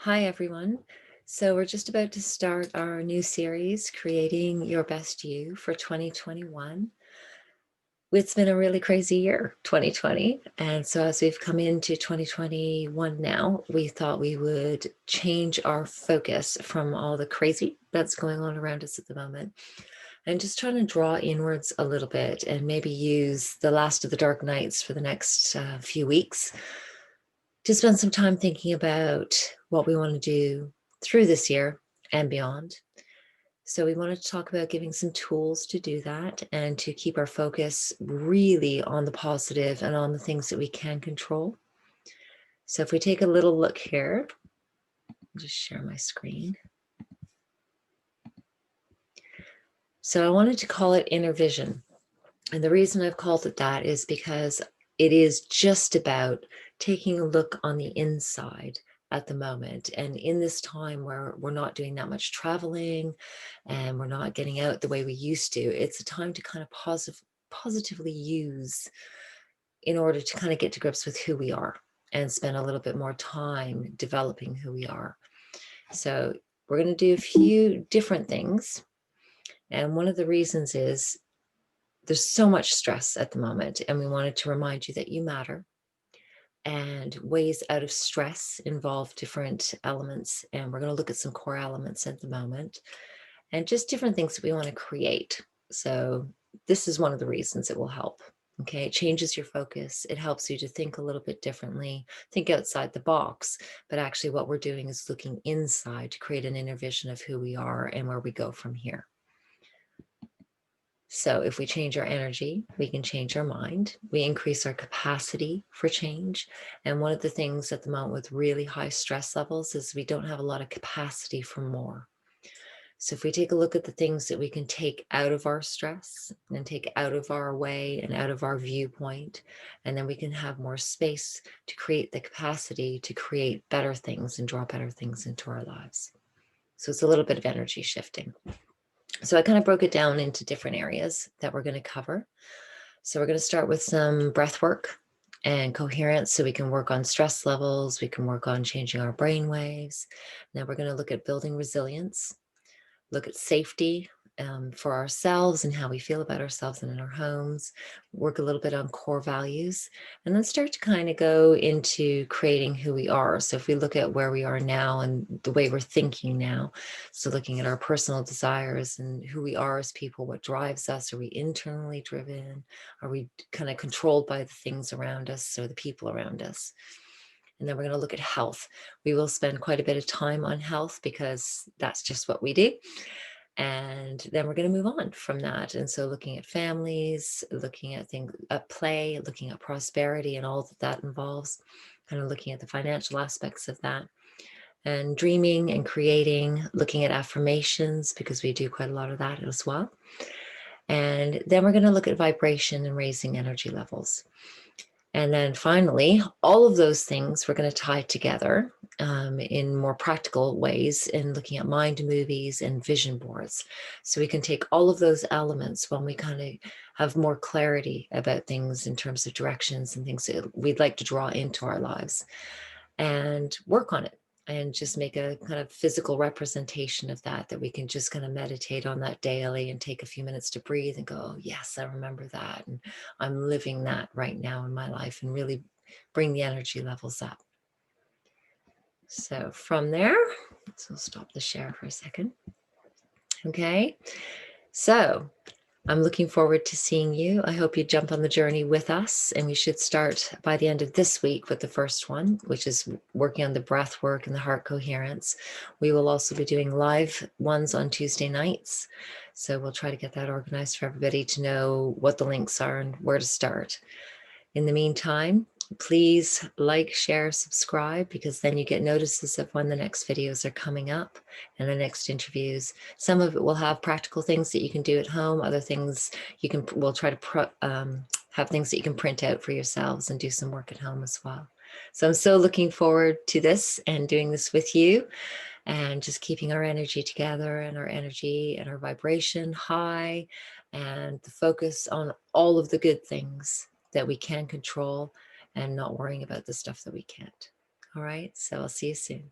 Hi, everyone. So we're just about to start our new series, Creating Your Best You for 2021. It's been a really crazy year, 2020. And so as we've come into 2021 now, we thought we would change our focus from all the crazy that's going on around us at the moment and just trying to draw inwards a little bit and maybe use the last of the dark nights for the next few weeks to spend some time thinking about what we want to do through this year and beyond. So we wanted to talk about giving some tools to do that and to keep our focus really on the positive and on the things that we can control. So if we take a little look here, I'll just share my screen. So I wanted to call it inner vision. And the reason I've called it that is because it is just about taking a look on the inside at the moment. And in this time where we're not doing that much traveling and we're not getting out the way we used to, it's a time to kind of positively use in order to kind of get to grips with who we are and spend a little bit more time developing who we are. So we're going to do a few different things. And one of the reasons is there's so much stress at the moment, and we wanted to remind you that you matter. And ways out of stress involve different elements, and we're going to look at some core elements at the moment and just different things that we want to create. So this is one of the reasons it will help. Okay, it changes your focus. It helps you to think a little bit differently, think outside the box. But actually what we're doing is looking inside to create an inner vision of who we are and where we go from here. So if we change our energy, we can change our mind. We increase our capacity for change. And one of the things at the moment with really high stress levels is we don't have a lot of capacity for more. So if we take a look at the things that we can take out of our stress and take out of our way and out of our viewpoint, and then we can have more space to create the capacity to create better things and draw better things into our lives. So it's a little bit of energy shifting. So I kind of broke it down into different areas that we're going to cover. So we're going to start with some breath work and coherence so we can work on stress levels, we can work on changing our brain waves. Now we're going to look at building resilience, look at safety for ourselves and how we feel about ourselves and in our homes, work a little bit on core values, and then start to kind of go into creating who we are. So if we look at where we are now and the way we're thinking now, so looking at our personal desires and who we are as people, what drives us, are we internally driven? Are we kind of controlled by the things around us or the people around us? And then we're going to look at health. We will spend quite a bit of time on health because that's just what we do. And then we're going to move on from that. And so looking at families, looking at things at play, looking at prosperity and all that that involves, kind of looking at the financial aspects of that, and dreaming and creating, looking at affirmations because we do quite a lot of that as well. And then we're going to look at vibration and raising energy levels. And then finally, all of those things we're going to tie together in more practical ways in looking at mind movies and vision boards. So we can take all of those elements when we kind of have more clarity about things in terms of directions and things that we'd like to draw into our lives and work on it and just make a kind of physical representation of that we can just kind of meditate on that daily and take a few minutes to breathe and go, oh, yes, I remember that. And I'm living that right now in my life and really bring the energy levels up. So from there, so I'll stop the share for a second. Okay. So I'm looking forward to seeing you. I hope you jump on the journey with us, and we should start by the end of this week with the first one, which is working on the breath work and the heart coherence. We will also be doing live ones on Tuesday nights. So we'll try to get that organized for everybody to know what the links are and where to start. In the meantime, please like, share, subscribe, because then you get notices of when the next videos are coming up and the next interviews. Some of it will have practical things that you can do at home. Other things we'll try to have things that you can print out for yourselves and do some work at home as well. So I'm so looking forward to this and doing this with you and just keeping our energy together and our energy and our vibration high and the focus on all of the good things that we can control and not worrying about the stuff that we can't. All right. So I'll see you soon.